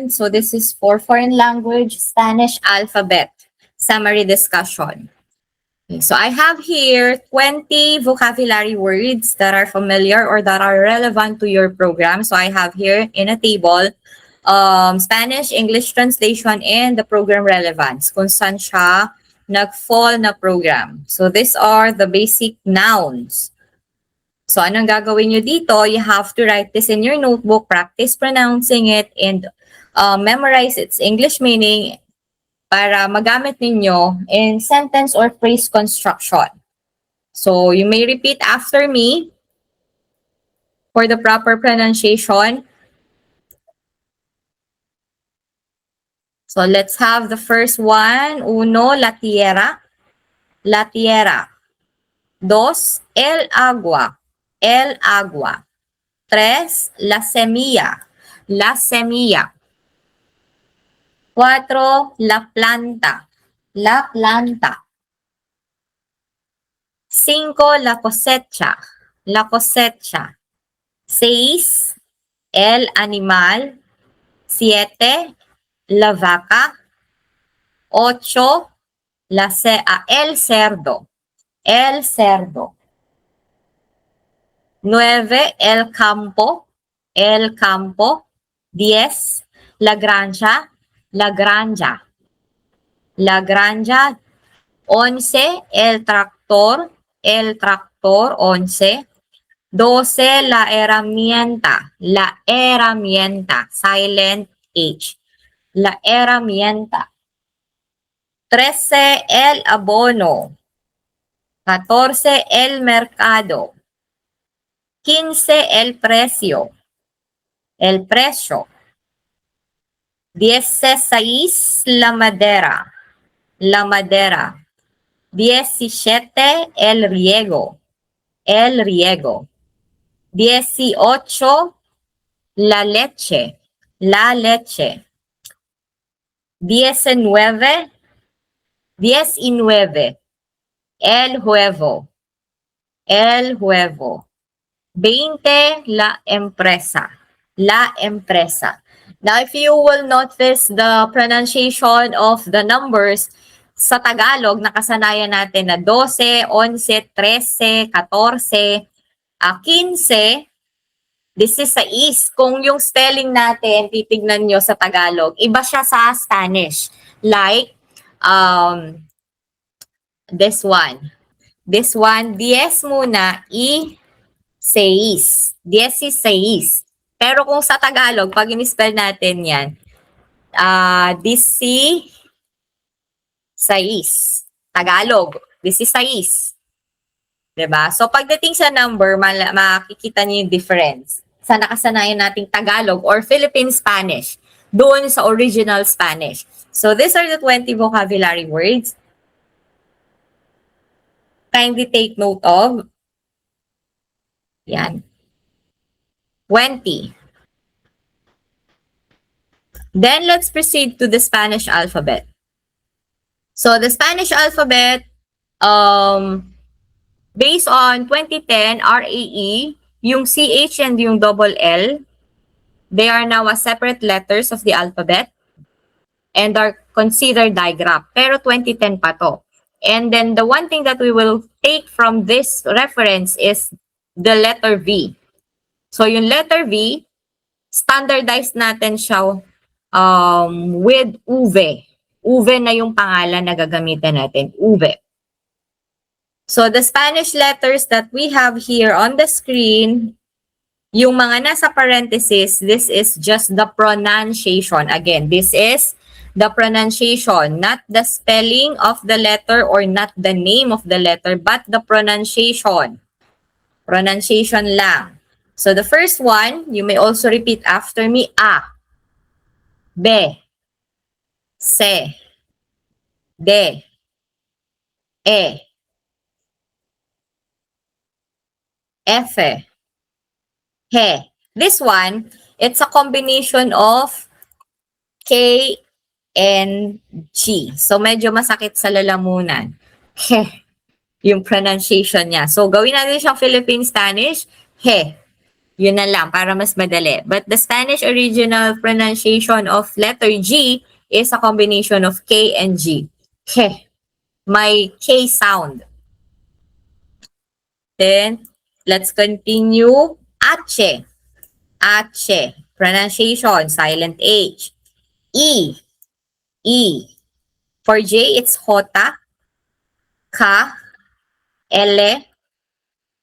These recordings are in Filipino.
So this is for foreign language, Spanish alphabet, summary discussion. Okay, so I have here 20 vocabulary words that are familiar or that are relevant to your program. So I have here in a table, Spanish, English translation, and the program relevance, kung saan siya nag-fall na program. So these are the basic nouns. So anong gagawin nyo dito? You have to write this in your notebook, practice pronouncing it, and memorize its English meaning para magamit ninyo in sentence or phrase construction. So you may repeat after me for the proper pronunciation. So let's have the first one. Uno, la tierra. La tierra. Dos, el agua. El agua. Tres, la semilla. La semilla. 4, la planta. La planta. 5, la cosecha. La cosecha. 6, el animal. 7, la vaca. 8, el cerdo. El cerdo. 9, el campo. El campo. 10, la granja. La granja. La granja. 11, el tractor. El tractor. 11. 12, la herramienta. La herramienta. Silent H. La herramienta. 13, el abono. 14, el mercado. 15, el precio. El precio. 16, la madera. La madera. 17, el riego. El riego. 18, la leche. La leche. 19, el huevo. El huevo. 20, la empresa. La empresa. Now, if you will notice the pronunciation of the numbers, sa Tagalog, nakasanayan natin na 12, 11, 13, 14, 15, 16. Kung yung spelling natin, titignan nyo sa Tagalog, iba siya sa Spanish. Like, this one. This one, 10 muna, i-6. 16. Pero kung sa Tagalog, pag in-spell natin yan, 16. Tagalog, 16. Diba? So, pagdating sa number, makikita niyo yung difference sa nakasanayan nating Tagalog or Philippine Spanish doon sa original Spanish. So, these are the 20 vocabulary words. Kindly take note of. Yan. 20. Then, let's proceed to the Spanish alphabet. So, the Spanish alphabet, based on 2010 RAE, yung CH and yung double L, they are now a separate letters of the alphabet and are considered digraph. Pero 2010 pa to. And then the one thing that we will take from this reference is the letter V. So yung letter V, standardized natin siya with UV. UV na yung pangalan na gagamitin natin. UV. So the Spanish letters that we have here on the screen, yung mga nasa parenthesis, this is just the pronunciation. Again, this is the pronunciation, not the spelling of the letter or not the name of the letter, but the pronunciation. Pronunciation lang. So the first one, you may also repeat after me, A, B, C, D, E, F, He. This one, it's a combination of K and G. So, medyo masakit sa lalamunan. He. Yung pronunciation niya. So, gawin natin siyang Philippine Spanish. He. Yun na lang, para mas madali. But the Spanish original pronunciation of letter G is a combination of K and G. K. May K sound. Then, let's continue. H. H. Pronunciation, silent H. E. E. For J, it's Jota, K, L,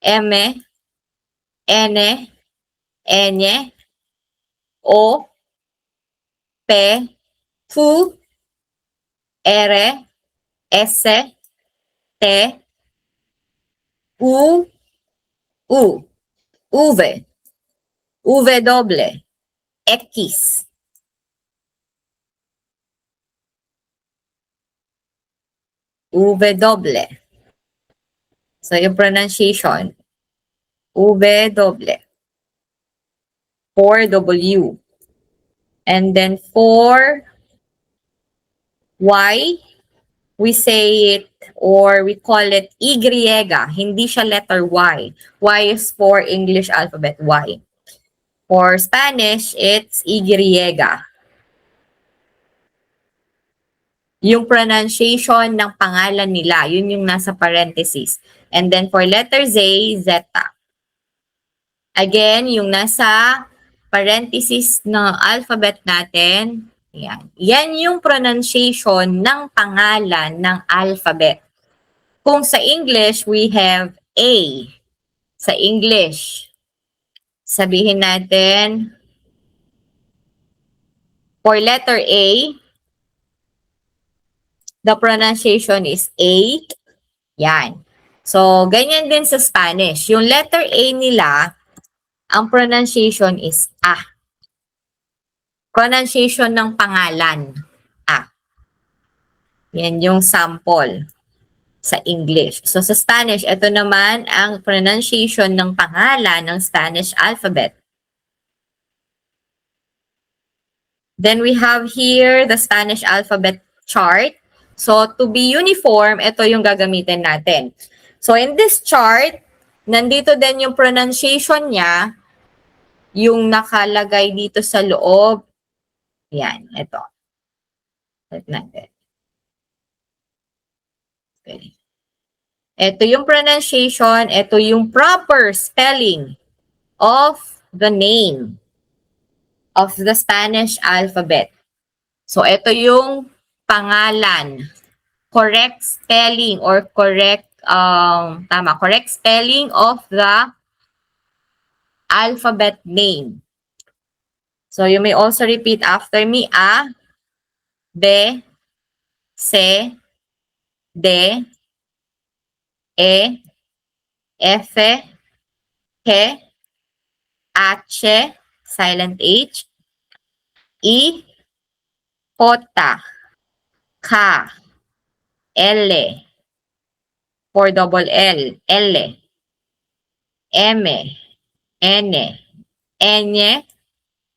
M, N, N, O, P, Q, R, S, T, U, U, V, W, X, W. So, yung pronunciation, W. For W. And then for Y, we say it or we call it Y. Hindi siya letter Y. Y is for English alphabet Y. For Spanish, it's Y. Yung pronunciation ng pangalan nila, yun yung nasa parenthesis. And then for letter Z, Zeta. Again, yung nasa parenthesis ng alphabet natin, yan. Yan yung pronunciation ng pangalan ng alphabet. Kung sa English, we have A. Sa English, sabihin natin, for letter A, the pronunciation is A. Yan. So, ganyan din sa Spanish. Yung letter A nila, ang pronunciation is A. Pronunciation ng pangalan, A. Yan yung sample sa English. So, sa Spanish, ito naman ang pronunciation ng pangalan ng Spanish alphabet. Then we have here the Spanish alphabet chart. So, to be uniform, ito yung gagamitin natin. So, in this chart, nandito din yung pronunciation niya, yung nakalagay dito sa loob. Yan, ito. Ito natin. Okay. Ito yung pronunciation, ito yung proper spelling of the name of the Spanish alphabet. So, ito yung pangalan. Correct spelling or correct spelling of the alphabet name. So, you may also repeat after me. A, B, C, D, E, F, G, H, silent H, I, J, K, L, for double L, L, M, N, N,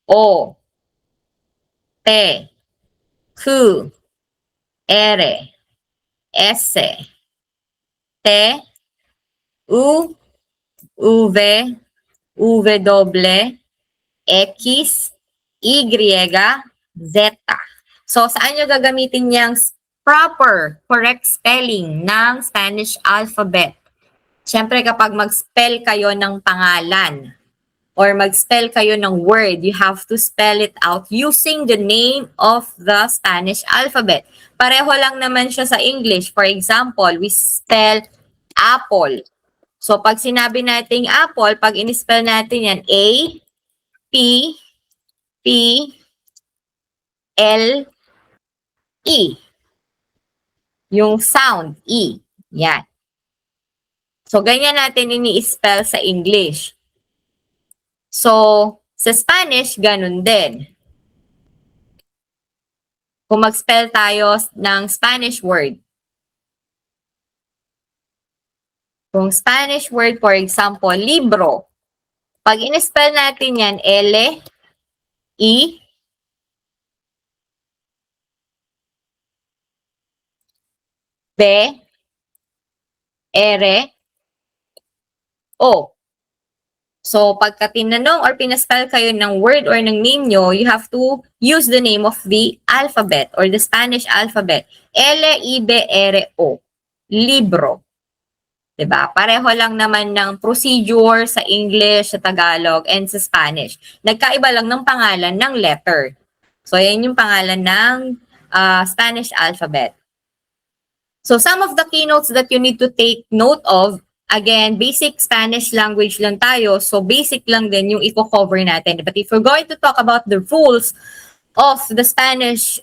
O, P, Q, R, S, T, U, V, W, X, Y, Z. So, saan nyo gagamitin yung proper, correct spelling ng Spanish alphabet? Siyempre, kapag mag-spell kayo ng pangalan or mag-spell kayo ng word, you have to spell it out using the name of the Spanish alphabet. Pareho lang naman siya sa English. For example, we spell apple. So, pag sinabi nating apple, pag in-spell natin yan, A, P, P, L, E. Yung sound, E. Yan. So, ganyan natin ini-spell sa English. So, sa Spanish, ganun din. Kung mag-spell tayo ng Spanish word. Kung Spanish word, for example, libro. Pag in-spell natin yan, L, E, B, R, O. So, pagka tinanong or pinaspell kayo ng word or ng name nyo, you have to use the name of the alphabet or the Spanish alphabet. L-I-B-R-O. Libro. Diba? Pareho lang naman ng procedure sa English, sa Tagalog, and sa Spanish. Nagkaiba lang ng pangalan ng letter. So, yan yung pangalan ng Spanish alphabet. So, some of the keynotes that you need to take note of, again, basic Spanish language lang tayo. So, basic lang din yung i-cover natin. But if we're going to talk about the rules of the Spanish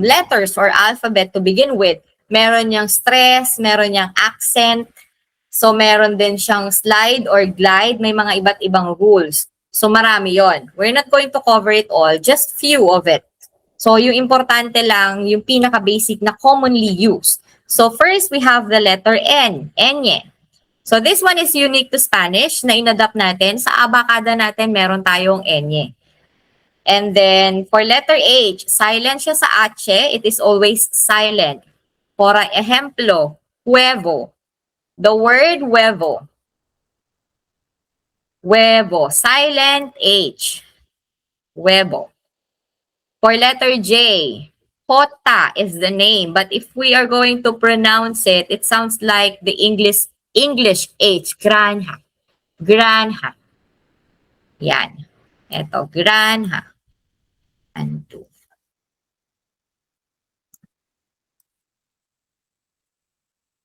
letters or alphabet to begin with, meron niyang stress, meron niyang accent, so meron din siyang slide or glide, may mga iba't ibang rules. So, marami yon. We're not going to cover it all, just few of it. So, yung importante lang, yung pinaka-basic na commonly used. So, first, we have the letter N, Enye. So, this one is unique to Spanish na inadapt natin. Sa abakada natin, meron tayong Enye. And then, for letter H, silent siya sa H, it is always silent. For ejemplo, huevo. The word huevo. Huevo, silent H. Huevo. For letter J, Jota is the name, but if we are going to pronounce it, it sounds like the English H, granja. Granja. Yan. Ito, granja. And two.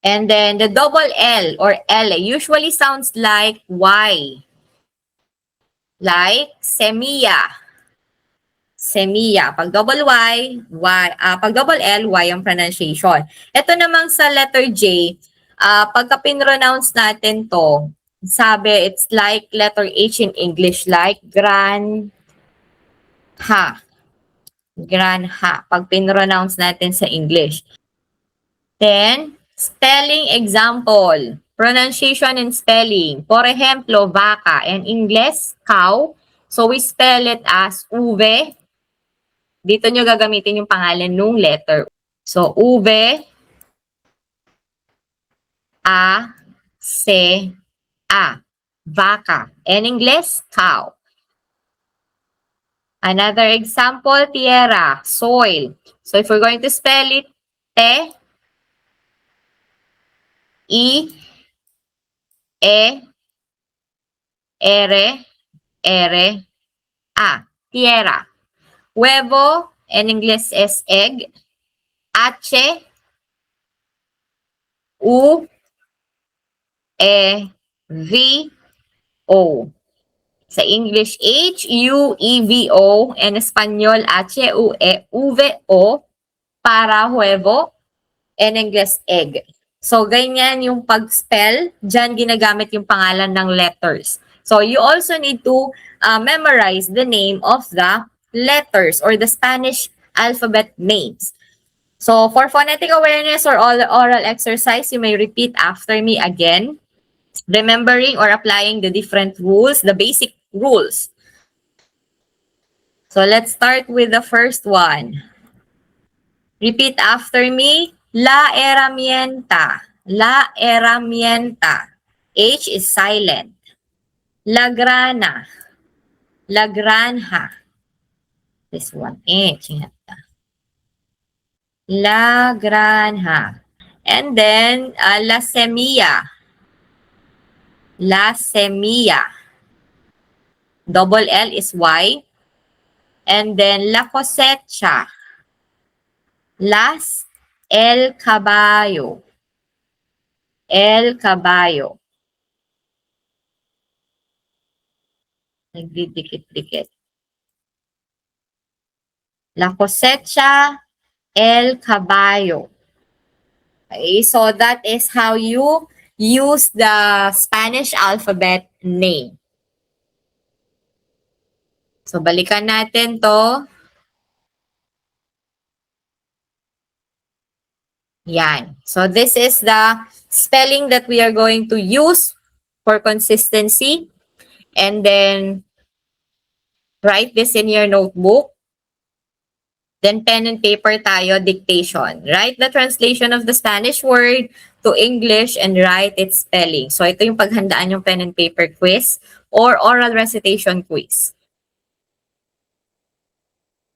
And then the double L or L usually sounds like Y. Like semilla. Semilla. Pag double Y, pag double L, Y ang pronunciation. Ito namang sa letter J, pagka pinronounce natin to, sabi it's like letter H in English, like granja. Granja. Pag pinronounce natin sa English. Then, spelling example. Pronunciation and spelling. For ejemplo, vaca. In English, cow. So, we spell it as uve. Dito nyo gagamitin yung pangalan nung letter. So, uve, a, se, a. Vaca. In English, cow. Another example, tierra, soil. So, if we're going to spell it, te, I, E, R, R, A. Tierra. Huevo, in English is egg. H, U, E, V, O. Sa English, H, U, E, V, O. In Espanyol, H, U, E, U, V, O. Para huevo. In English, egg. So, ganyan yung pag-spell. Diyan ginagamit yung pangalan ng letters. So, you also need to memorize the name of the letters or the Spanish alphabet names. So, for phonetic awareness or oral exercise, you may repeat after me again, remembering or applying the different rules, the basic rules. So, let's start with the first one. Repeat after me. La herramienta. La herramienta. H is silent. La grana. La granja. This one, H. La granja. And then, la semilla. La semilla. Double L is Y. And then, la cosecha. Las, el caballo. El caballo. Nagdidikit-dikit. La cosecha, el caballo. Okay, so that is how you use the Spanish alphabet name. So, balikan natin to. Yan. So, this is the spelling that we are going to use for consistency. And then, write this in your notebook. Then pen and paper tayo, dictation. Write the translation of the Spanish word to English and write its spelling. So ito yung paghandaan yung pen and paper quiz or oral recitation quiz.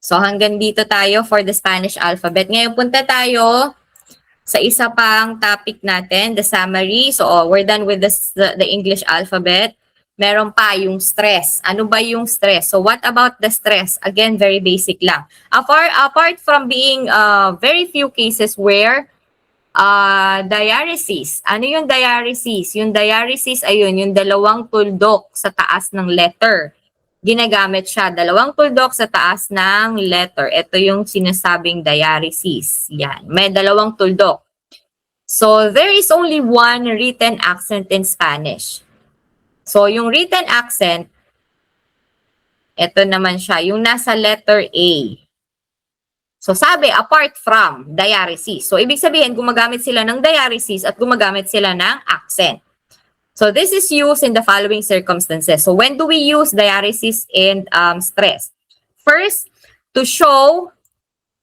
So hanggang dito tayo for the Spanish alphabet. Ngayon punta tayo sa isa pang topic natin, the summary. So we're done with the English alphabet. Meron pa yung stress. Ano ba yung stress? So what about the stress? Again, very basic lang. Apart from being very few cases where diaresis. Ano yung diaresis? Yung diaresis, ayun, yung dalawang tuldok sa taas ng letter. Ginagamit siya, dalawang tuldok sa taas ng letter. Ito yung sinasabing diaresis. Yan, may dalawang tuldok. So, there is only one written accent in Spanish. So, yung written accent, ito naman siya, yung nasa letter A. So, sabi, apart from diaresis. So, ibig sabihin, gumagamit sila ng diaresis at gumagamit sila ng accent. So, this is used in the following circumstances. So, when do we use diaresis and stress? First, to show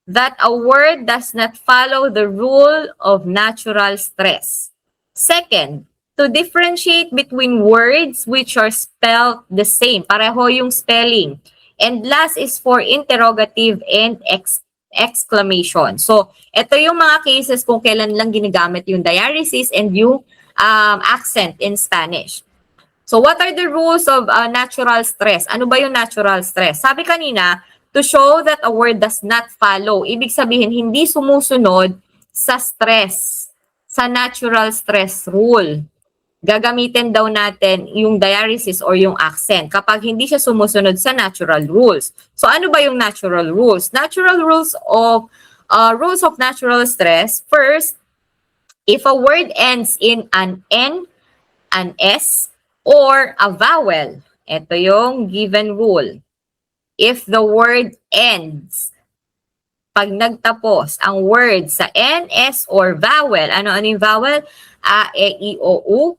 that a word does not follow the rule of natural stress. Second, to differentiate between words which are spelled the same. Pareho yung spelling. And last is for interrogative and exclamation. So, ito yung mga cases kung kailan lang ginagamit yung diaresis and yung accent in Spanish. So, what are the rules of natural stress? Ano ba yung natural stress? Sabi kanina, to show that a word does not follow. Ibig sabihin, hindi sumusunod sa stress, sa natural stress rule. Gagamitin daw natin yung diaresis or yung accent kapag hindi siya sumusunod sa natural rules. So, ano ba yung natural rules? Natural rules of natural stress. First, if a word ends in an N, an S, or a vowel, ito yung given rule. If the word ends, pag nagtapos ang word sa N, S, or vowel, ano yung vowel? A, E, I, O, U.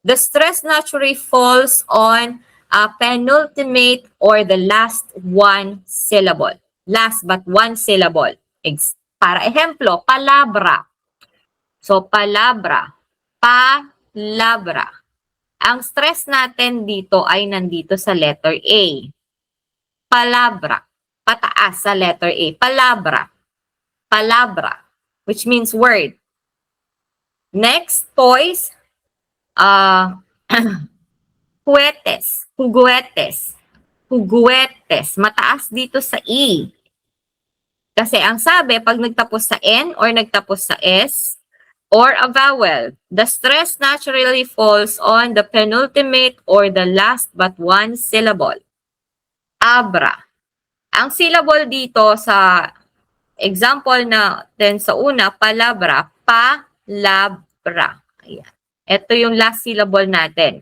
The stress naturally falls on a penultimate or the last one syllable. Last but one syllable. Para ejemplo, palabra. So, palabra. Palabra. Ang stress natin dito ay nandito sa letter A. Palabra. Pataas sa letter A. Palabra. Palabra. Which means word. Next, toys. Juguetes. Juguetes. Juguetes. Mataas dito sa E. Kasi ang sabi, pag nagtapos sa N or nagtapos sa S, or a vowel, the stress naturally falls on the penultimate or the last but one syllable. Abra. Ang syllable dito sa example natin sa una, palabra, palabra. Ayan. Ito yung last syllable natin.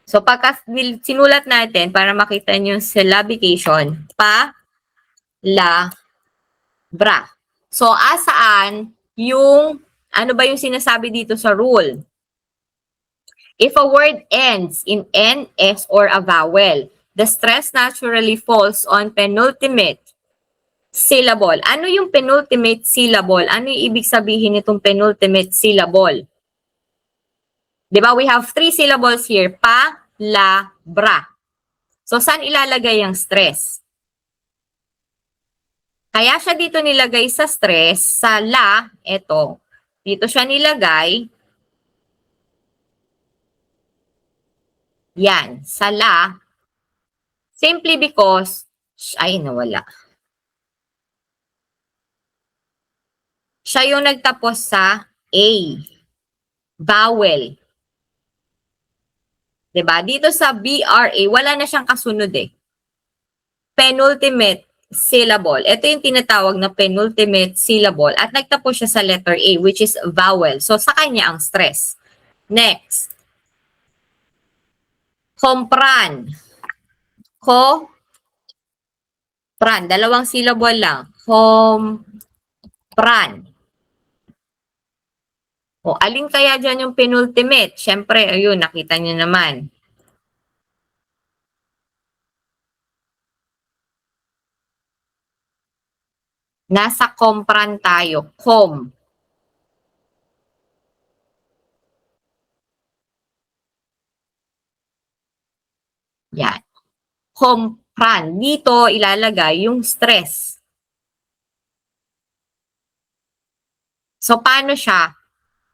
So, pagka sinulat natin, para makita nyo yung syllabication, bra. So, asaan yung, ano ba yung sinasabi dito sa rule? If a word ends in N, S, or a vowel, the stress naturally falls on penultimate syllable. Ano yung penultimate syllable? Ano yung ibig sabihin nitong penultimate syllable? Diba? We have 3 syllables here. Bra. So, saan ilalagay ang stress? Kaya siya dito nilagay sa stress, sa la, eto. Dito siya nilagay. Yan, sa la. Simply because, ay, nawala. Siya yung nagtapos sa A. Vowel. Diba? Dito sa BRA, wala na siyang kasunod eh. Penultimate syllable. Ito yung tinatawag na penultimate syllable at nagtapos siya sa letter A, which is vowel. So, sa kanya ang stress. Next. Compran. Compran. Dalawang syllable lang. Compran. O, alin kaya dyan yung penultimate? Siyempre, ayun, nakita niyo naman. Nasa compran tayo. Com. Yan. Compran. Dito ilalagay yung stress. So, paano siya?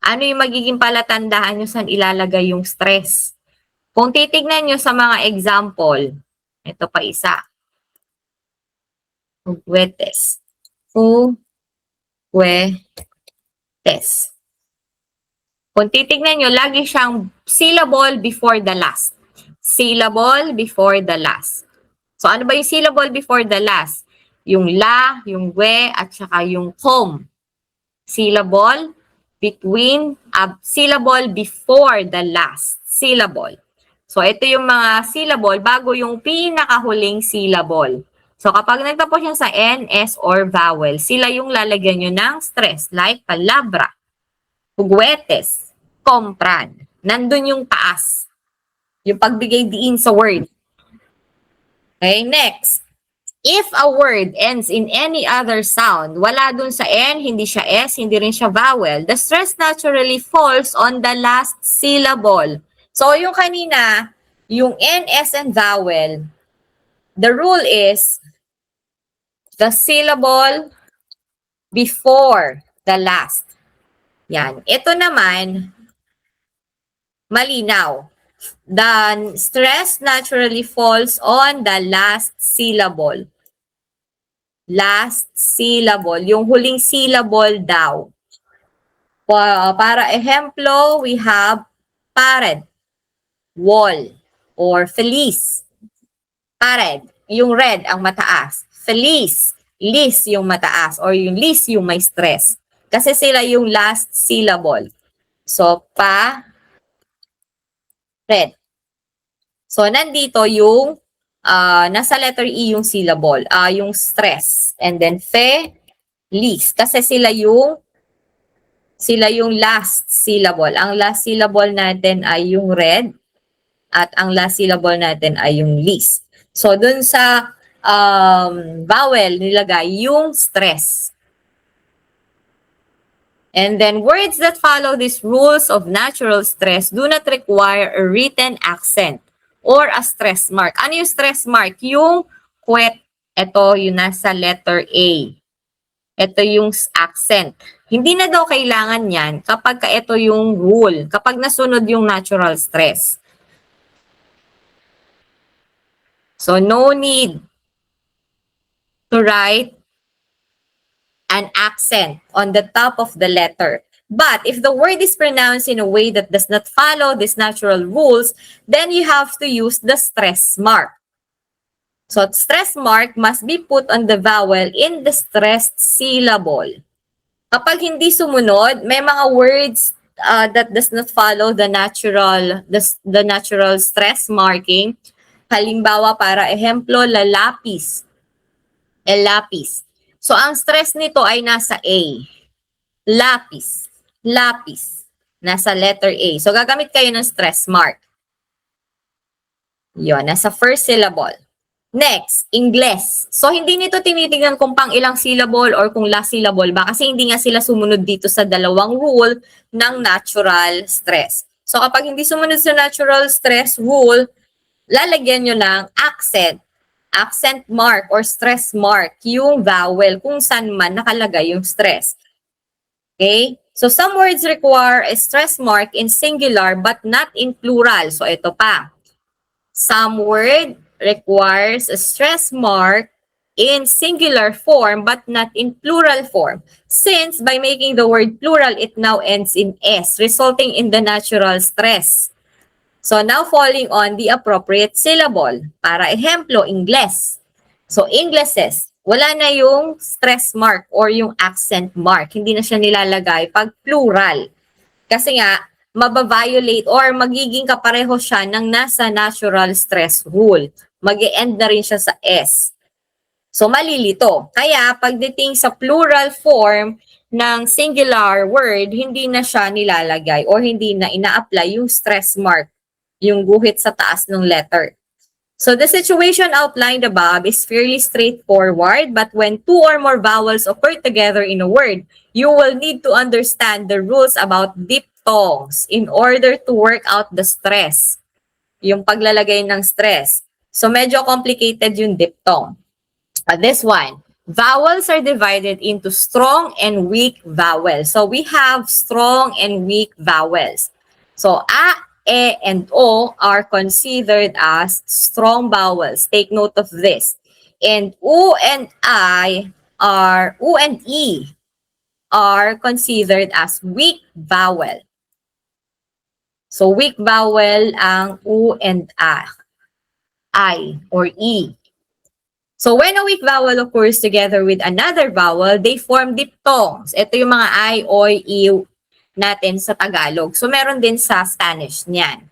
Ano yung magiging palatandaan nyo saan ilalagay yung stress? Kung titignan nyo sa mga example, ito pa isa. Juguetes. Juguetes. Kung titignan nyo, lagi siyang syllable before the last. Syllable before the last. So, ano ba yung syllable before the last? Yung la, yung we, at saka yung com. Syllable between, syllable before the last syllable. So, ito yung mga syllable bago yung pinakahuling syllable. So, kapag nagtapos siya sa N, S, or vowel, sila yung lalagyan nyo ng stress, like palabra, juguetes, compran. Nandun yung taas. Yung pagbigay diin sa word. Okay, next. If a word ends in any other sound, wala dun sa N, hindi siya S, hindi rin siya vowel, the stress naturally falls on the last syllable. So, yung kanina, yung N, S, and vowel, the rule is the syllable before the last. Yan. Ito naman, malinaw. The stress naturally falls on the last syllable. Last syllable. Yung huling syllable daw. Para ehemplo, we have pared, wall, or feliz. Pared, yung red ang mataas. Feliz, lis yung mataas, or yung lis yung may stress. Kasi sila yung last syllable. So, red. So, nandito yung nasa letter E yung syllable, yung stress. And then, lis. Kasi sila yung last syllable. Ang last syllable natin ay yung red at ang last syllable natin ay yung lis. So, dun sa vowel, nilagay yung stress. And then, words that follow these rules of natural stress do not require a written accent or a stress mark. Ano yung stress mark? Yung kwet. Ito yung nasa letter A. Ito yung accent. Hindi na daw kailangan yan kapag ito yung rule, kapag nasunod yung natural stress. So, no need to write an accent on the top of the letter. But if the word is pronounced in a way that does not follow these natural rules, then you have to use the stress mark. So, stress mark must be put on the vowel in the stressed syllable. Kapag hindi sumunod, may mga words that does not follow the natural stress marking. Halimbawa, para ehemplo, lalapis. Elapis. So, ang stress nito ay nasa A. Lapis. Lapis. Nasa letter A. So, gagamit kayo ng stress mark. Yun, nasa first syllable. Next, Ingles. So, hindi nito tinitingnan kung pang ilang syllable or kung last syllable ba kasi hindi nga sila sumunod dito sa dalawang rule ng natural stress. So, kapag hindi sumunod sa natural stress rule, lalagyan nyo ng accent mark or stress mark yung vowel kung saan man nakalagay yung stress. Okay? So, some words require a stress mark in singular but not in plural. So, ito pa. Some word requires a stress mark in singular form but not in plural form. Since by making the word plural, it now ends in S, resulting in the natural stress. So, now falling on the appropriate syllable. Para ehemplo, Ingles. So, Ingleses, wala na yung stress mark or yung accent mark. Hindi na siya nilalagay pag plural. Kasi nga, mababiolate or magiging kapareho siya ng nasa natural stress rule. Mag-e-end na rin siya sa S. So, malilito. Kaya, pagdating sa plural form ng singular word, hindi na siya nilalagay or hindi na ina-apply yung stress mark, yung guhit sa taas ng letter. So the situation outlined above is fairly straightforward, but when two or more vowels occur together in a word, you will need to understand the rules about diphthongs in order to work out the stress, yung paglalagay ng stress. So medyo complicated yung diphthong. This one, vowels are divided into strong and weak vowels. So we have strong and weak vowels. So a, e, and o are considered as strong vowels. Take note of this. And u and u and e are considered as weak vowel. So weak vowel ang u and a, I or e. So when a weak vowel occurs together with another vowel, they form diphthongs. Ito yung mga I, O, E natin sa Tagalog. So meron din sa Spanish niyan.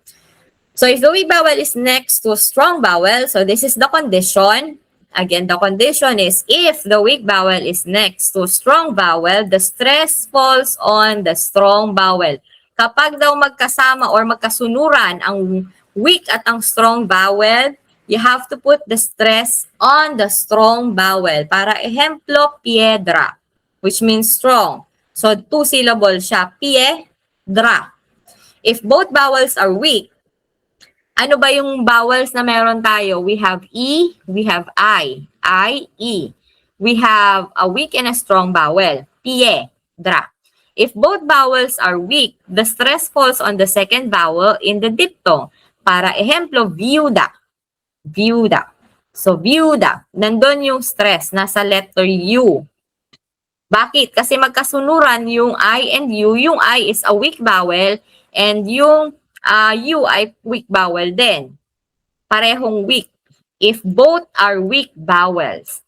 So if the weak vowel is next to a strong vowel, so this is the condition. Again, the condition is if the weak vowel is next to a strong vowel, the stress falls on the strong vowel. Kapag daw magkasama or magkasunuran ang weak at ang strong vowel, you have to put the stress on the strong vowel. Para ejemplo, piedra, which means strong. So, 2 syllables siya, piedra. If both vowels are weak, ano ba yung vowels na meron tayo? We have E, we have I, E. We have a weak and a strong vowel, piedra. If both vowels are weak, the stress falls on the second vowel in the diphthong. Para ejemplo, viuda. Viuda. So, viuda. Nandun yung stress. Nasa letter U. Bakit? Kasi magkasunuran yung I and U. Yung I is a weak vowel and yung U ay weak vowel din. Parehong weak. If both are weak vowels.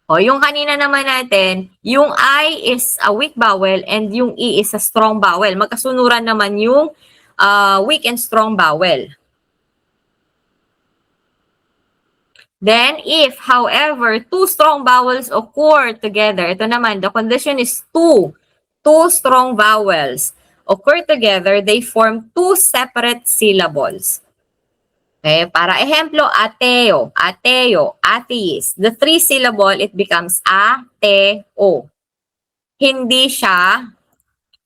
O, yung kanina naman natin, yung I is a weak vowel and yung E is a strong vowel. Magkasunuran naman yung weak and strong vowel. Then, if, however, two strong vowels occur together, ito naman, the condition is two strong vowels occur together, they form two separate syllables. Okay, para ejemplo, ateo, atheist. The 3 syllable, it becomes ateo. Hindi siya,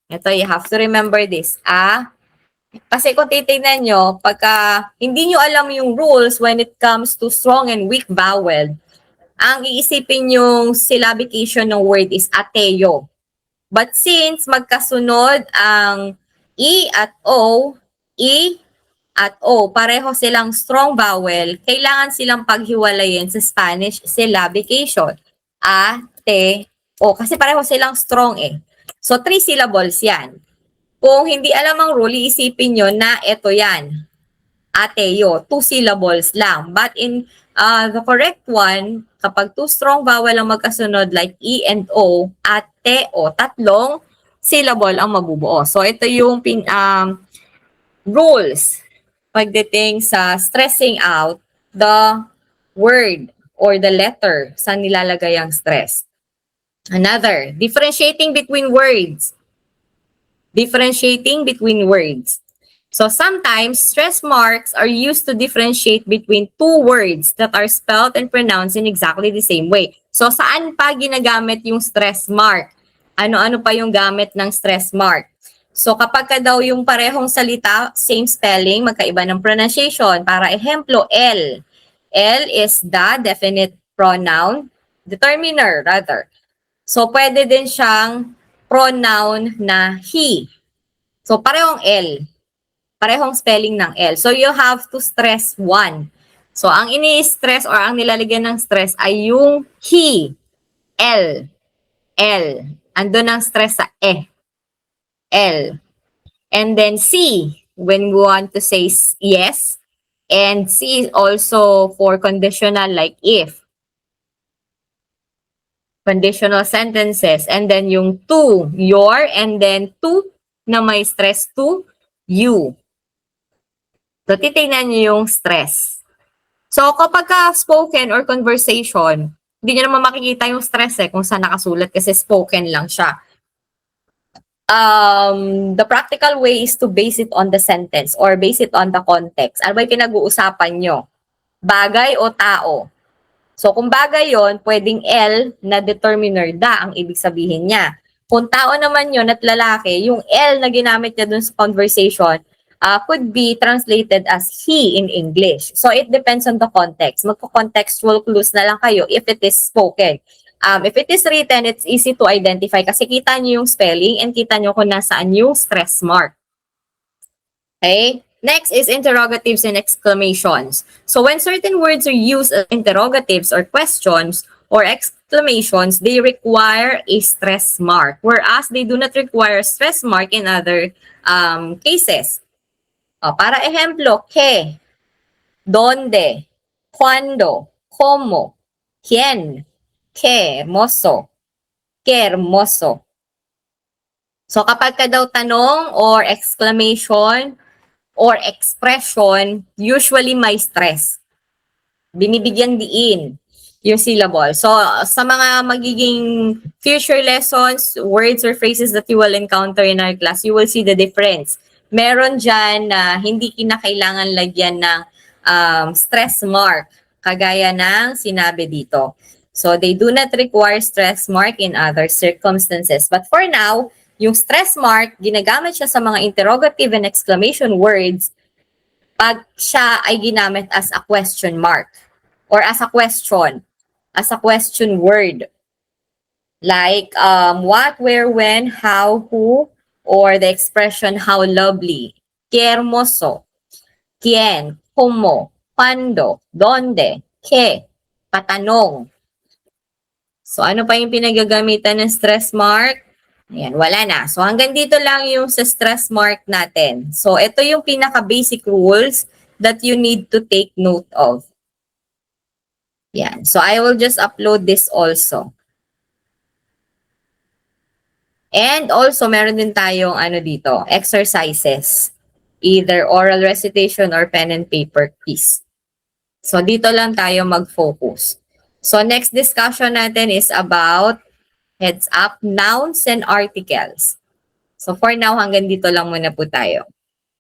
ito, you have to remember this, kasi kung titignan nyo, pagka hindi nyo alam yung rules when it comes to strong and weak vowel, ang iisipin yung syllabication ng word is ateo. But since magkasunod ang E at O, pareho silang strong vowel, kailangan silang paghiwalayin sa Spanish syllabication. A-te-o. Kasi pareho silang strong eh. So, 3 syllables yan. Kung hindi alam ang rule, iisipin nyo na ito yan. Ateo, 2 syllables lang. But in the correct one, kapag 2 strong vowel ang magkasunod like E and O, ateo, 3 syllable ang mabubuo. So ito yung rules pagdating sa stressing out the word or the letter sa nilalagay ang stress. Another, differentiating between words. Differentiating between words. So sometimes stress marks are used to differentiate between two words that are spelled and pronounced in exactly the same way. So saan pa ginagamit yung stress mark? Ano-ano pa yung gamit ng stress mark? So kapag ka daw yung parehong salita, same spelling, magkaiba ng pronunciation. Para ejemplo, L. L is the definite pronoun, determiner rather. So pwede din siyang pronoun na he. So, parehong L. Parehong spelling ng L. So, you have to stress one. So, ang ini-stress or ang nilalagyan ng stress ay yung he. L. L. Andun ang stress sa E. L. And then C, when we want to say yes. And C is also for conditional like if. Conditional sentences. And then yung to, your, and then to na may stress to you. So, titignan niyo yung stress. So, kapag ka spoken or conversation, hindi niyo naman makikita yung stress kung saan nakasulat kasi spoken lang siya. the practical way is to base it on the sentence or base it on the context. Ano ba yung pinag-uusapan nyo? Bagay o tao? So, kung bagay yon, pwedeng L na determiner da ang ibig sabihin niya. Kung tao naman yon at lalaki, yung L na ginamit niya dun sa conversation could be translated as he in English. So, it depends on the context. Magko-contextual clues na lang kayo if it is spoken. If it is written, it's easy to identify kasi kita niyo yung spelling and kita niyo kung nasaan yung stress mark. Okay? Next is interrogatives and exclamations. So when certain words are used as interrogatives or questions or exclamations, they require a stress mark, whereas they do not require a stress mark in other cases. Para ejemplo, ¿qué? ¿Dónde? ¿Cuándo? ¿Cómo? ¿Quién? ¿Qué hermoso? ¿Qué hermoso? So kapag ka daw tanong or exclamation, or expression, usually may stress. Binibigyang diin yung syllable. So, sa mga magiging future lessons, words or phrases that you will encounter in our class, you will see the difference. Meron dyan na hindi kinakailangan lagyan ng stress mark, kagaya ng sinabi dito. So, they do not require stress mark in other circumstances. But for now, yung stress mark, ginagamit siya sa mga interrogative and exclamation words pag siya ay ginamit as a question mark or as a question word. Like what, where, when, how, who, or the expression how lovely, qué hermoso, quién, cómo, cuándo, dónde, qué, patanong. So ano pa yung pinagagamitan ng stress mark? Ayan, wala na. So, hanggang dito lang yung sa stress mark natin. So, ito yung pinaka-basic rules that you need to take note of. Yan. So, I will just upload this also. And also, meron din tayong dito, exercises. Either oral recitation or pen and paper quiz. So, dito lang tayo mag-focus. So, next discussion natin is about heads up, nouns and articles. So for now, hanggang dito lang muna po tayo.